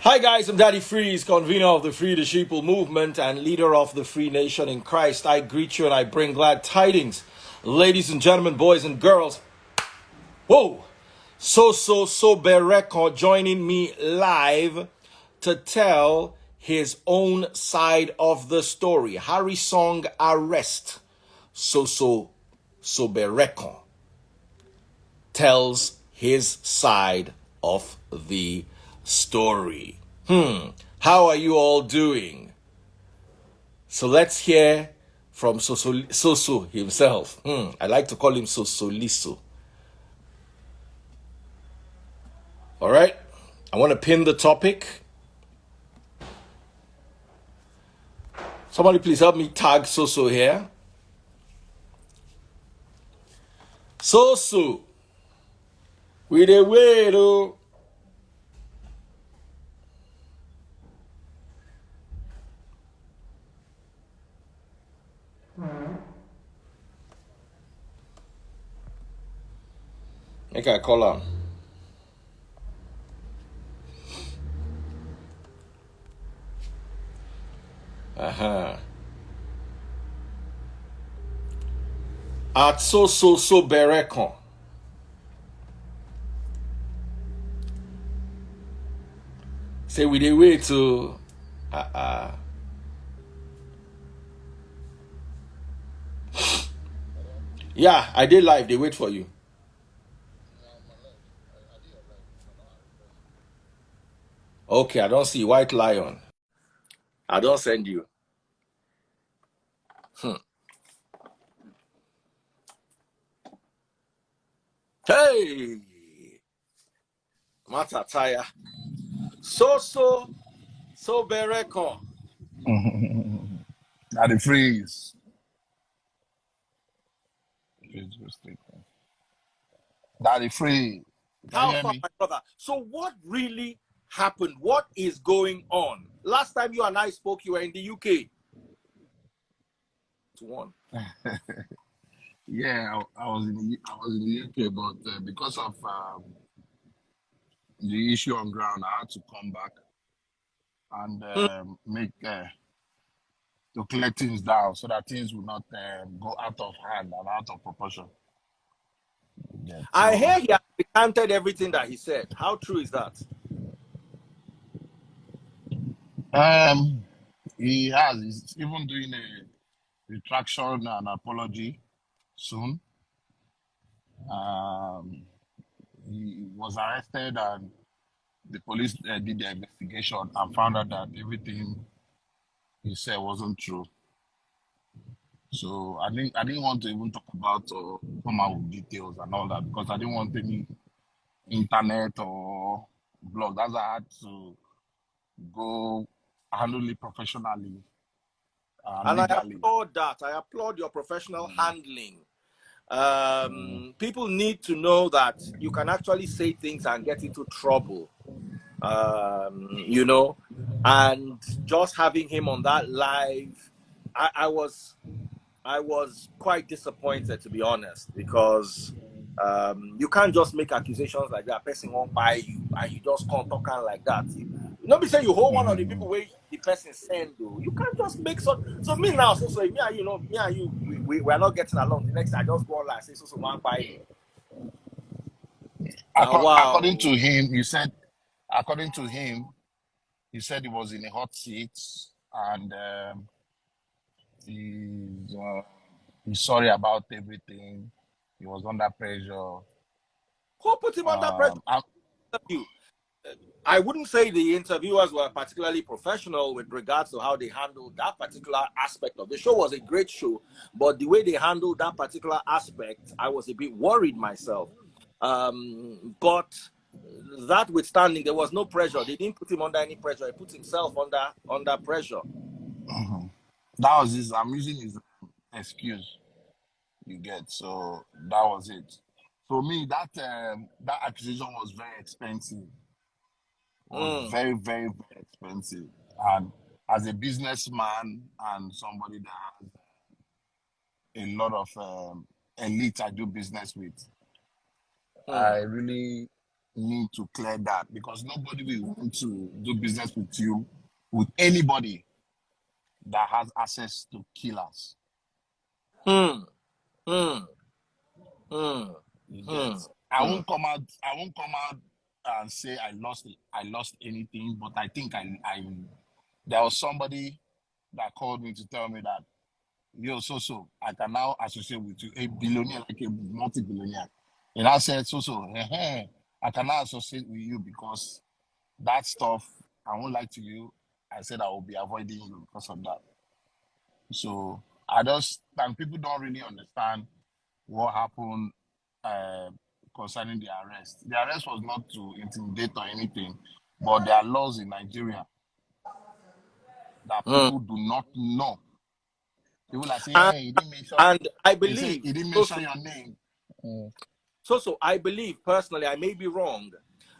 Hi guys, I'm Daddy Freeze, convener of the Free the Sheeple movement and leader of the Free Nation in Christ. I greet you and I bring glad tidings. Ladies and gentlemen, boys and girls, whoa! Soberekon joining me live to tell his own side of the story. Harrysong arrest. Soberekon tells his side of the story. How are you all doing? So let's hear from Soso himself. I like to call him Sosoliso. All right. I want to pin the topic. Somebody please help me tag Soso here. Soso. We the way though. Make I call him. At Soberekon. Say we the way to Yeah, I did live. They wait for you. Okay, I don't see White Lion. I don't send you. Hey, Matataya. Soberekon. Daddy freeze. Daddy free. Can you How hear far, me? my brother? So, what really happened? What is going on? Last time you and I spoke, you were in the UK. One. Yeah, I was in the UK, but because of the issue on ground, I had to come back and Hmm. make to clear things down so that things will not go out of hand and out of proportion. Yeah. I So hear he has recanted everything that he said. How true is that? um, he's even doing a retraction and apology soon. Um, he was arrested and the police did their investigation and found out that everything he said wasn't true. So I didn't want to even talk about or come out with details and all that because I didn't want any internet or blog. That's why I had to go handle it professionally and And I legally. applaud that. I applaud your professional Mm, handling. mm, People need to know that you can actually say things and get into trouble. You know, and just having him on that live, I was quite disappointed, to be honest, because you can't just make accusations like that. Person won't buy you, and you just can't talk on like that. You not be saying you hold one of the mm. people where the person send though. You can't just make so me now. So me and you know me and you we are not getting along. The next I just go online and say so man buy me. Now According wow. to him, according to him, he said he was in a hot seat and he's, uh, he's sorry about everything. He was under pressure. Who put him under pressure? I, You. I wouldn't say the interviewers were particularly professional with regards to how they handled that particular aspect of the show. Was a great show, but the way they handled that particular aspect, I was a bit worried myself. But that withstanding, there was no pressure. They didn't put him under any pressure. He put himself under pressure. Mhm. That was his. I'm using his excuse. You get so that was it. For me, that accusation was very expensive. Was Mm. very expensive. And as a businessman and somebody that has a lot of elite I do business with, I Mm. really need to clear that, because nobody will want to do business with you, with anybody that has access to killers. Hmm. Hmm. Hmm. You Hmm. get. I Hmm. won't come out. I won't come out and say I lost anything. But I think there was somebody that called me to tell me that, yo, Soso, I can now associate with you, a billionaire, like a multi-billionaire. And I said, Soso, I can now associate with you because that stuff I won't lie to you. I said I will be avoiding you because of that. So and people don't really understand what happened uh, concerning the arrest. The arrest was not to intimidate or anything, but there are laws in Nigeria that Hmm. people do not know. People are saying, And hey, he didn't mention, and I they say believe he didn't also, mention your name. Mm. so I believe personally, I may be wrong,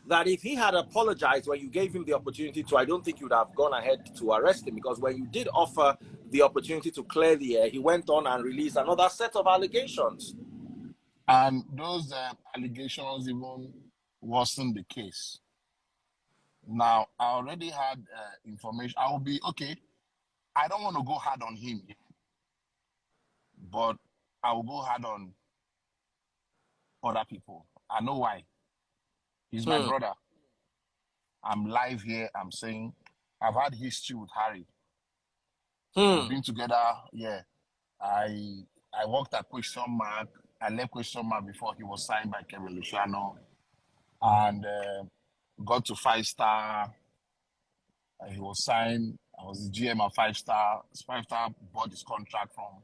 that if he had apologized when you gave him the opportunity to, I don't think you'd have gone ahead to arrest him, because when you did offer the opportunity to clear the air, he went on and released another set of allegations. And those allegations even wasn't the case. Now, I already had information. I will be, okay, I don't want to go hard on him, but I will go hard on other people. I know why. He's my Hmm. brother. I'm live here. I'm saying I've had history with Harry. We've Hmm. been together. Yeah. I worked at Question Mark. I left Question Mark before he was signed by Kevin Luciano, and got to 5 Star. He was signed. I was the GM at 5 Star. 5 Star bought his contract from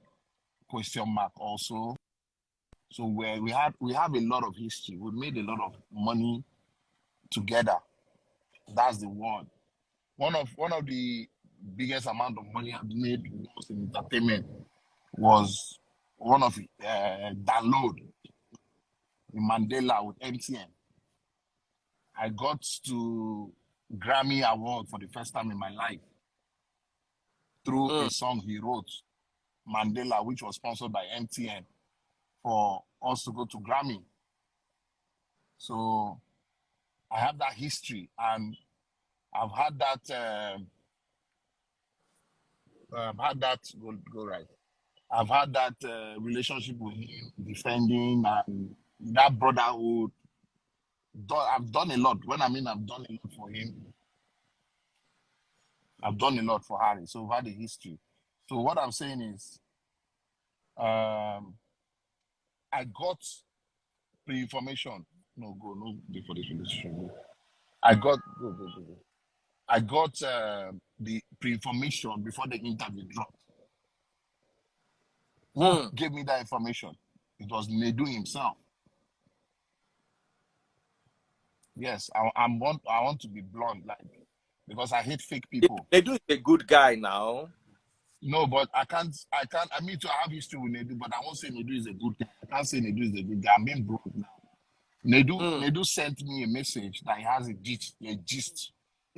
Question Mark also. So we have a lot of history. We made a lot of money together. That's the one. One of the biggest amount of money I've made was in entertainment was one of download in Mandela with MTN. I got to Grammy Award for the first time in my life through Hmm. a song he wrote, Mandela, which was sponsored by MTN for us to go to Grammy. So I have that history, and I've had that. I've had that. Go right. I've had that relationship with him, defending and that brotherhood. I've done a lot. When I mean I've done a lot for him, I've done a lot for Harry. So we've had a history. So what I'm saying is, um, I got pre-information. No, go, no, before this relationship. I got, go. I got the pre-information before the interview dropped. Who Hmm. gave me that information? It was Nedu himself. Yes, I want to be blunt, like, because I hate fake people. They do a good guy now. No, but I mean to have history with Nedu, but I won't say Nedu is a good guy. I can't say Nedu is a good guy. I'm being broke now. Hmm. Nedu sent me a message that he has a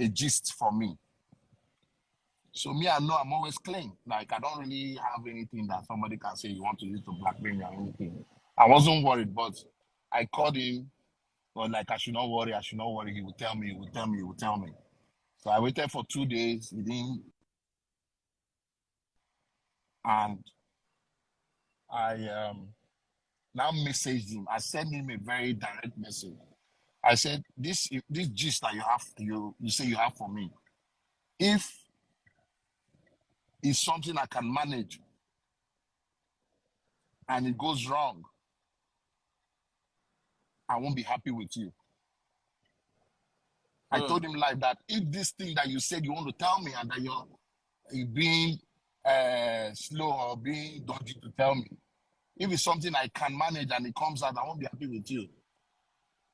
gist for me. So me, I know I'm always clean. Like I don't really have anything that somebody can say you want to use to blackmail me or anything. I wasn't worried, but I called him, but like I should not worry, I should not worry. He would tell me, he would tell me, he would tell me. So I waited for 2 days. He didn't, and I now messaged him. I sent him a very direct message. I said, this gist that you say you have for me, if it's something I can manage and it goes wrong, I won't be happy with you. I Hmm. told him like that. If this thing that you said you want to tell me and that you're being slow or being dodgy to tell me, if it's something I can manage and it comes out, I won't be happy with you.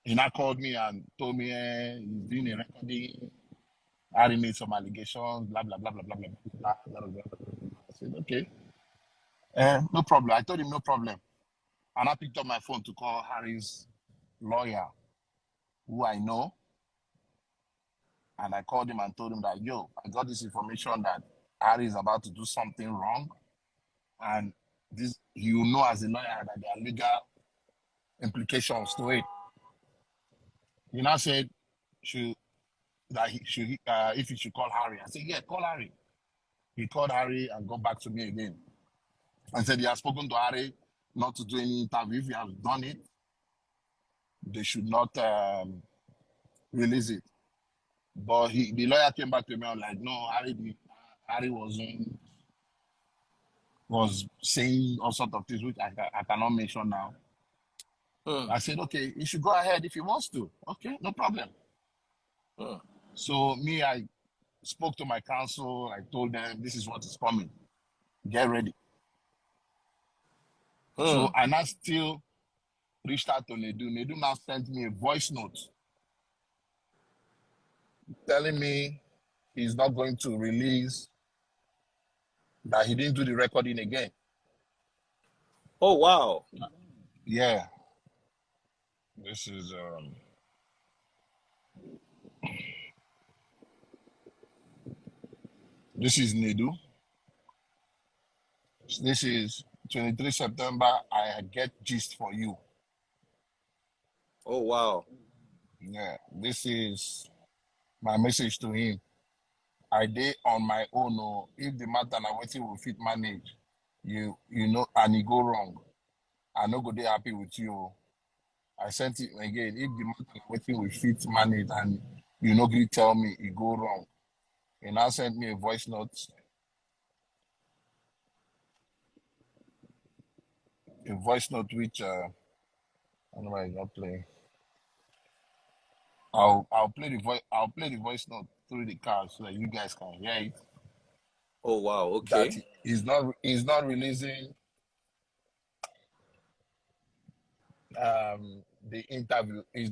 He now called me and told me he's doing a recording. I already made some allegations, blah blah blah blah blah blah blah blah blah blah. I said, okay, no problem. I told him no problem, and I picked up my phone to call Harry's lawyer, who I know, and I called him and told him that, yo, I got this information that Harry is about to do something wrong, and this you know as a lawyer that there are legal implications to it. He now said, should if he should call Harry. I said, yeah, call Harry. He called Harry and got back to me again and said he has spoken to Harry not to do any interview. If he has done it, they should not release it. But the lawyer came back to me and like, no, Harry was saying all sorts of things which I cannot mention now. I said, okay, he should go ahead if he wants to. Okay, no problem. So I spoke to my counsel. I told them this is what is coming. Get ready. So I now still reached out to Nedu. Nedu now sent me a voice note telling me he's not going to release, that he didn't do the recording again. Oh, wow. Yeah. This is Nedu. This is 23 September. I get gist for you. Oh, wow. Yeah. This is my message to him. I did on my own. Oh, if the matter na wetin will fit manage, you know, and it go wrong, I no go dey happy with you. I sent it again. If the matter na wetin will fit manage and you no gree tell me it go wrong, he now sent me a voice note. A voice note which I don't know why it's not playing. I'll play the voice note through the car so that you guys can hear it. Oh, wow. Okay. That he's not releasing the interview. He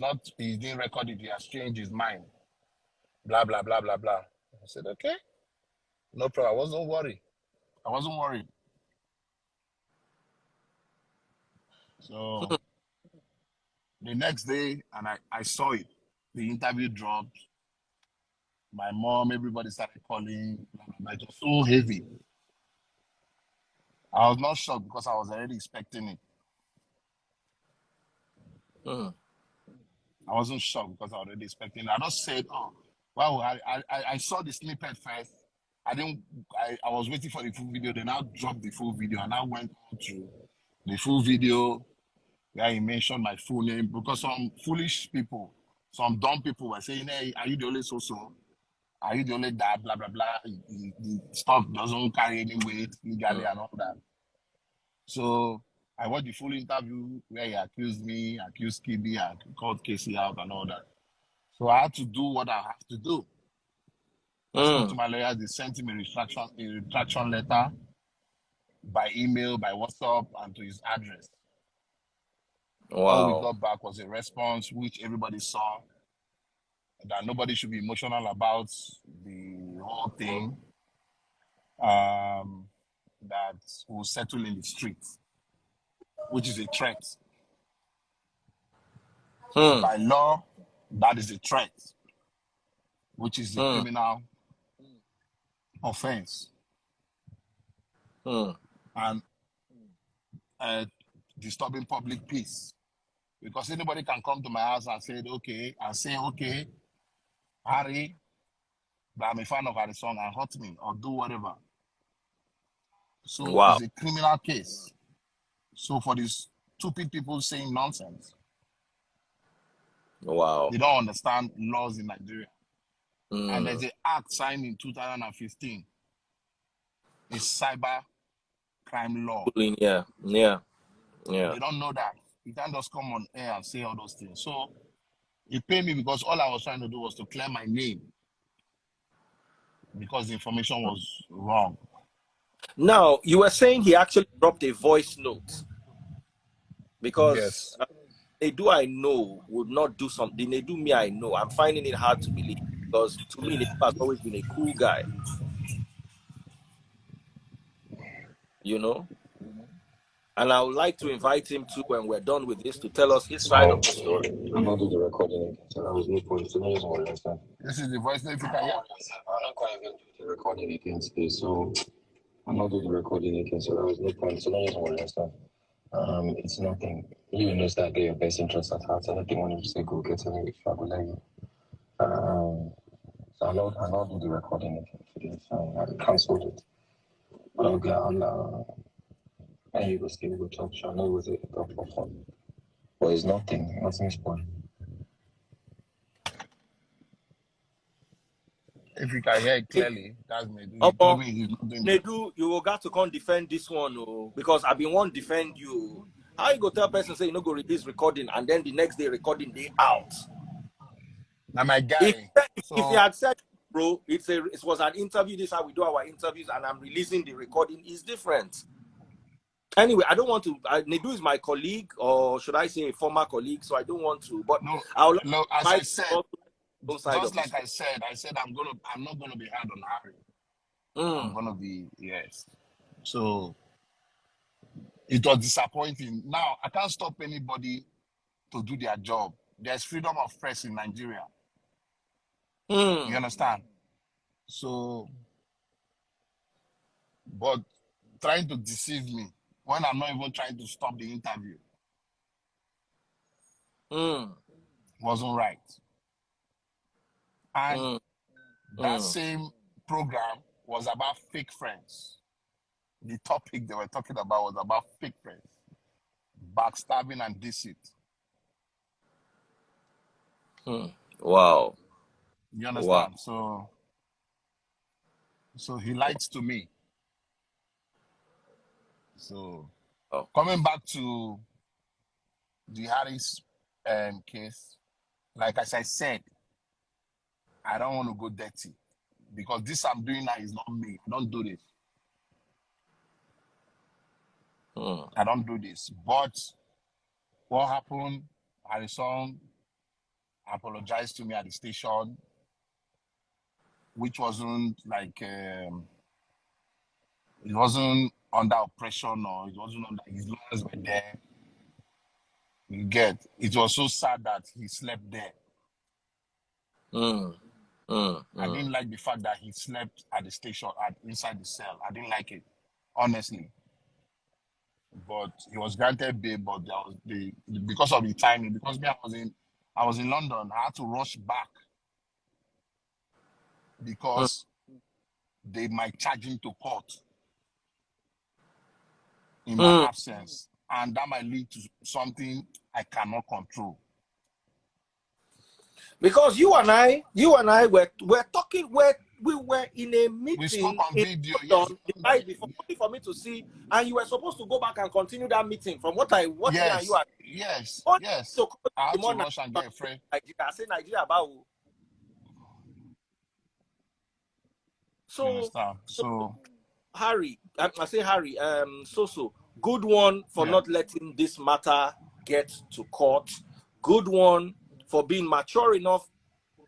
didn't record it. He has changed his mind. Blah blah blah blah blah. I said, okay, no problem. I wasn't worried. So the next day, and I saw it. The interview dropped. My mom, everybody started calling. Blah, blah, blah. It was so heavy. I was not shocked because I was already expecting it. I wasn't shocked because I was already expecting it. I just said, oh, wow, I saw the snippet first. I was waiting for the full video. Then I dropped the full video and I went on to the full video where he mentioned my full name because some foolish people, some dumb people were saying, hey, are you the only Soso? Are you the only that? Blah, blah, blah. The stuff doesn't carry any weight legally and all that. So I watched the full interview where he accused me, accused Kibi, and called Casey out and all that. So I had to do what I have to do. I spoke to my lawyers. They sent him a retraction letter by email, by WhatsApp, and to his address. Wow. All we got back was a response which everybody saw, that nobody should be emotional about the whole thing, that will settle in the streets, which is a threat. By law, that is a threat, which is a criminal offense. And disturbing public peace. Because anybody can come to my house and say, okay, Harry, but I'm a fan of Harrysong and hurt me or do whatever. So it's a criminal case. So for these stupid people saying nonsense, they don't understand laws in Nigeria. And there's an act signed in 2015, a cyber crime law. Yeah. They don't know that. You can't just come on air and say all those things. So it paid me because all I was trying to do was to clear my name because the information was wrong. Now, you were saying he actually dropped a voice note because Nedu I know would not do something. Nedu me I know. I'm finding it hard to believe because to me, Nedu has always been a cool guy. You know? And I would like to invite him to, when we're done with this, to tell us his side of the story. I'm not doing the recording, so that was no point. So there's one understand. This is the voice note. I'm not quite even do the recording again today, so I'm not doing the recording again, so that was no point. So there's one understand. It's nothing. You knows that get your best interest at heart. Anything when you say go get away, if I will let you. So I not do the recording again for this. I cancelled it. But I'll get on. And you will still go talk. So I know it was a talk for fun. But it's nothing. Nothing's spoiled. If you can hear it clearly, that's me. He told Omo, me he's not doing that. Nedu, you will got to come defend this one, oh, because I've been one defend you. How you go tell person say you no go release recording and then the next day recording day out? Now my guy. If he So had said, bro, it was an interview, this is how we do our interviews, and I'm releasing the recording, is different. Anyway, I don't want to. Nedu is my colleague, or should I say a former colleague, so I don't want to. But no, I'll no, as I said, both side just of like this. I said I'm not gonna be hard on Harry. I'm gonna be, yes. So it was disappointing. Now I can't stop anybody to do their job. There's freedom of press in Nigeria. You understand? So, but trying to deceive me when I'm not even trying to stop the interview wasn't right. And that same program was about fake friends. The topic they were talking about was about fake friends, backstabbing and deceit. Wow. You understand? Wow. So he lied to me. So coming back to the Harris case, like as I said, I don't want to go dirty because this I'm doing now is not me. I don't do this. I don't do this. But what happened? Harrysong apologized to me at the station, which wasn't like it wasn't under oppression or it wasn't under his lawyers were there. You get it was so sad that he slept there. I didn't like the fact that he slept at the station inside the cell. I didn't like it, honestly. But he was granted bail, but there was because of the timing, because me I was in London, I had to rush back because they might charge him to court in my absence. And that might lead to something I cannot control. Because you and I were talking, we were in a meeting. We spoke on video, yes. The night before, only for me to see, and you were supposed to go back and continue that meeting. From what me and you are. Yes. So I had to rush and get a friend. I say Nigeria about. So Harry, I say Harry, Soso, good one for not letting this matter get to court. Good one for being mature enough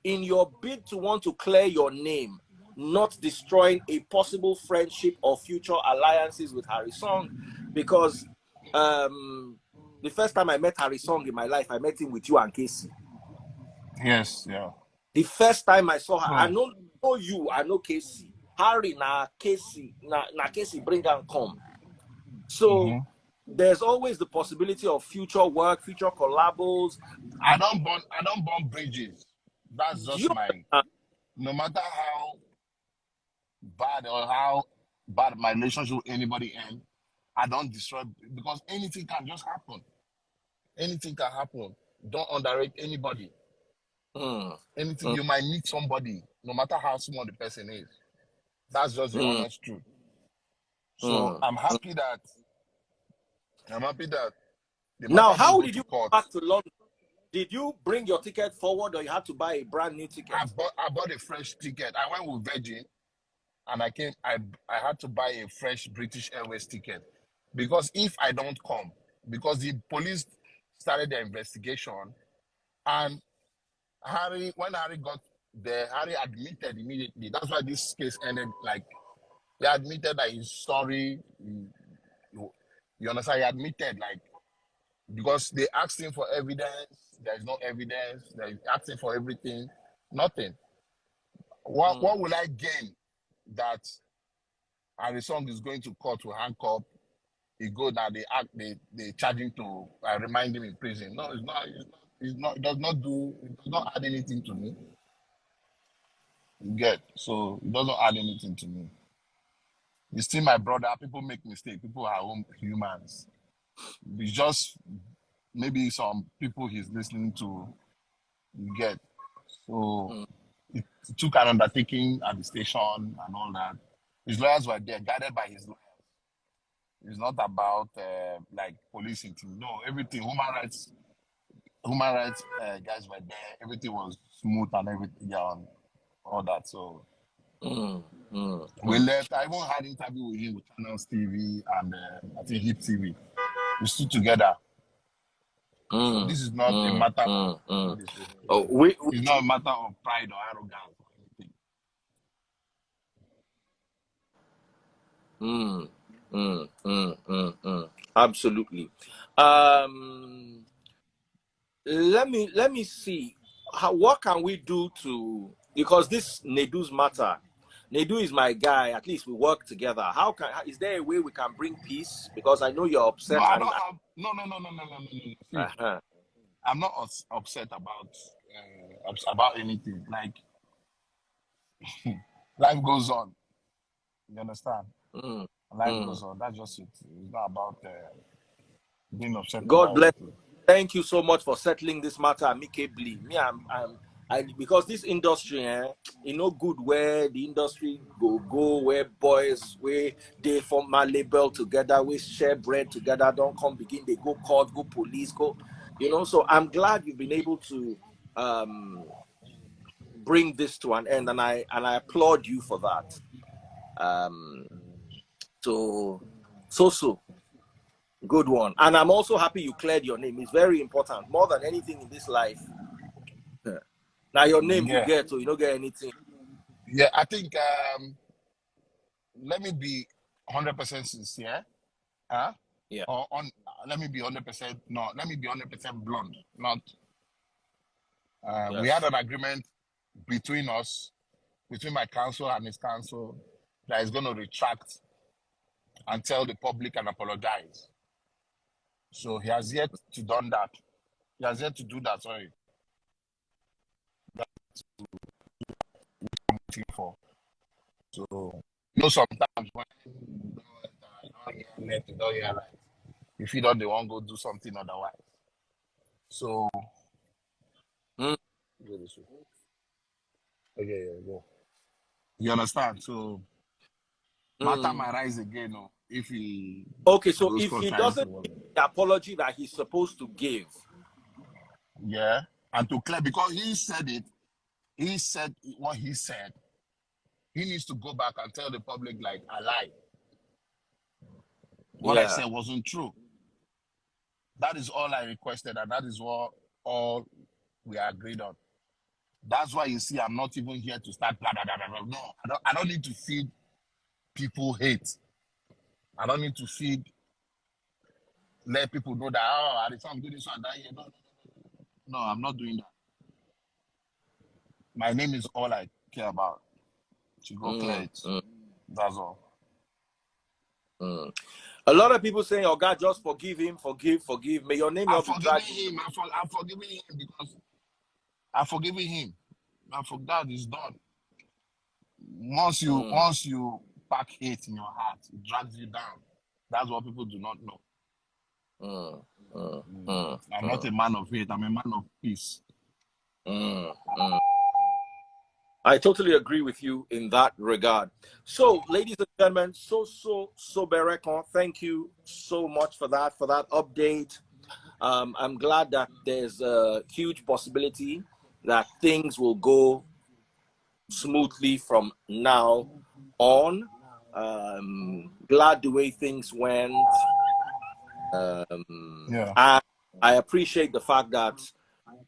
in your bid to want to clear your name, not destroying a possible friendship or future alliances with Harrysong. Because the first time I met Harrysong in my life, I met him with you and Casey. Yes, yeah. The first time I saw her, I know you, I know Casey. Harry na Casey bring and come. So there's always the possibility of future work, future collabos. I don't burn bridges. That's just no matter how bad or how bad my relationship with anybody ends, I don't destroy because anything can just happen. Anything can happen. Don't underrate anybody. Anything you might meet somebody, no matter how small the person is. That's just the honest truth. So I'm happy that now, how did you go back to London? Did you bring your ticket forward or you had to buy a brand new ticket? I bought a fresh ticket. I went with Virgin and I had to buy a fresh British Airways ticket. Because if I don't come, because the police started their investigation and when Harry got there, Harry admitted immediately. That's why this case ended like he admitted that he's sorry. You understand? He admitted like because they asked him for evidence, there's no evidence, they asked him for everything, nothing. What will I gain that Harrysong is going to court to handcuff he go now, they charge him to remind him in prison. No, it's not. It does not add anything to me. You get, so it doesn't add anything to me. You see, my brother, people make mistakes. People are humans. It's just maybe some people he's listening to. You get, so Mm, it took an undertaking at the station and all that. His lawyers were there, guided by his lawyers. It's not about like policing team. No, everything human rights guys were there. Everything was smooth and everything, yeah, and all that. So mm, mm, we left. I even had interview with him with Channels TV and I think Hip TV. We stood together. So mm, this is not a mm, matter of mm, mm. this. Oh, It's not a matter of pride or arrogance or anything. Absolutely. Let me see. What can we do to, because this Nedu's matter. Nedu is my guy. At least we work together. Is there a way we can bring peace? Because I know you're No, upset I and don't have. No. See, uh-huh. I'm not upset about anything. Like life goes on. You understand? Mm, Life mm. goes on. That's just it. It's not about being upset God about bless. anything. Thank you so much for settling this matter amicably. Because this industry, no good where the industry go where boys where they form my label together, we share bread together, don't come begin, they go court, go police, go, So I'm glad you've been able to bring this to an end, and I applaud you for that. So Soso, good one. And I'm also happy you cleared your name. It's very important. More than anything in this life. Now your name you Yeah, get, so you don't get anything. yeah. I think let me be 100% sincere. Huh? Yeah. Or on. Let me be 100%. No, let me be 100% blunt. Not. We had Yes. an agreement between us, between my counsel and his counsel, that he's going to retract and tell the public and apologize. So he has yet to done that. He has yet to do that. Sorry. That's what I'm waiting for. So sometimes when you don't hear left, you don't hear right. If you don't, they won't go do something otherwise. So Mm, go this way. Okay, yeah, go. You understand? So matter mm. might rise again, if he Okay, so goes if he contrary to doesn't what. give the apology that he's supposed to give, Yeah, and to clear because he said it. He said what he said. He needs to go back and tell the public like I lied. What I yeah. said wasn't true. That is all I requested, and that is what all we agreed on. That's why you see I'm not even here to start blah blah blah blah. No, I don't need to feed people hate. I don't need to let people know that Harrysong do this and that. Yeah, no, I'm not doing that. My name is all I care about. To go clear Mm, it. mm, That's all. mm. A lot of people saying, "Oh God, just forgive him, forgive." May your name I'm not be forgiving dragged. him. I'm forgiving him because I'm forgiving him. And for that is done. Mm, Once you pack hate in your heart, it drags you down. That's what people do not know. mm, mm, mm, I'm not mm, a man of hate. I'm a man of peace. mm. I totally agree with you in that regard. So, ladies and gentlemen, Soberekon, thank you so much for that update. I'm glad that there's a huge possibility that things will go smoothly from now on. Glad the way things went. Yeah. I appreciate the fact that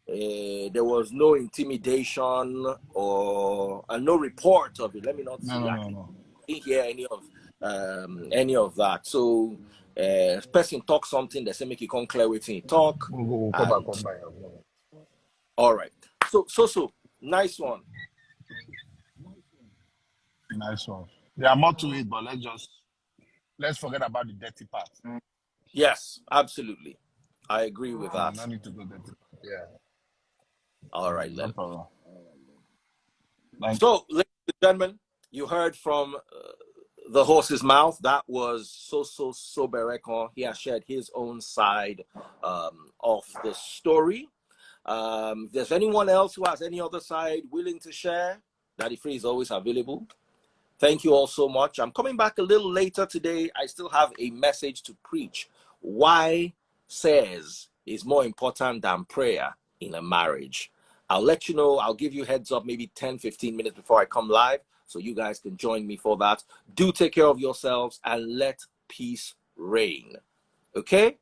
there was no intimidation or no report of it. Let me not say, I No. didn't hear any of that. So person talk something, they say make it come clear with him talk. We'll come back And on by. all right. So nice one. Nice one. There are more to it, but let's forget about the dirty part. Yes, absolutely. I agree with that. No need to go dirty. Yeah. All right, No then. problem. So, ladies and gentlemen, you heard from the horse's mouth. That was Soso Soberekon. He has shared his own side of the story. If there's anyone else who has any other side willing to share, Daddy Free is always available. Thank you all so much. I'm coming back a little later today. I still have a message to preach. Why says is more important than prayer in a marriage. I'll let you know. I'll give you heads up maybe 10, 15 minutes before I come live so you guys can join me for that. Do take care of yourselves and let peace reign. Okay?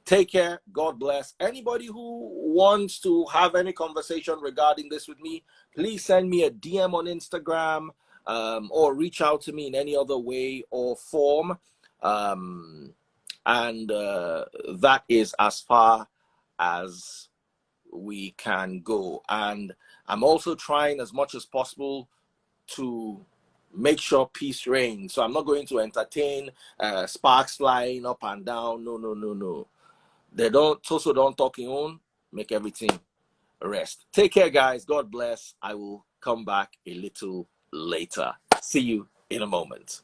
Take care. God bless. Anybody who wants to have any conversation regarding this with me, please send me a DM on Instagram or reach out to me in any other way or form. That is as far as we can go. And I'm also trying as much as possible to make sure peace reigns. So I'm not going to entertain sparks flying up and down. No. They don't, Soso don't talk in own, make everything rest. Take care, guys. God bless. I will come back a little later. See you in a moment.